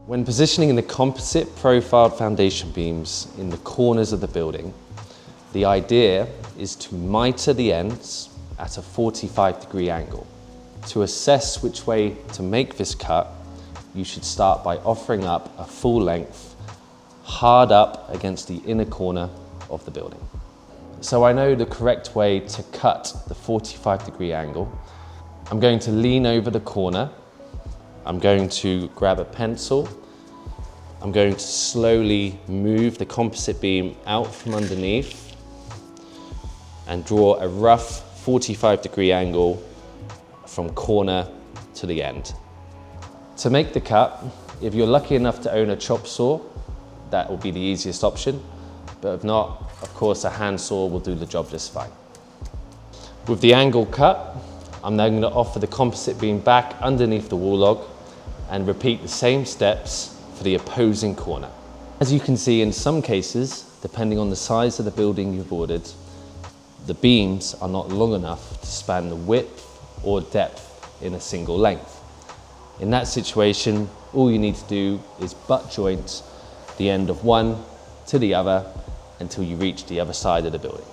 When positioning the composite profiled foundation beams in the corners of the building, the idea is to miter the ends at a 45-degree angle. To assess which way to make this cut, you should start by offering up a full length, hard up against the inner corner of the building. So I know the correct way to cut the 45-degree angle. I'm going to lean over the corner. I'm going to grab a pencil. I'm going to slowly move the composite beam out from underneath and draw a rough 45-degree angle from corner to the end. To make the cut, if you're lucky enough to own a chop saw, that will be the easiest option. But if not, of course, a hand saw will do the job just fine. With the angle cut, I'm then going to offer the composite beam back underneath the wall log and repeat the same steps for the opposing corner. As you can see, in some cases, depending on the size of the building you've ordered, the beams are not long enough to span the width or depth in a single length. In that situation, all you need to do is butt joint the end of one to the other until you reach the other side of the building.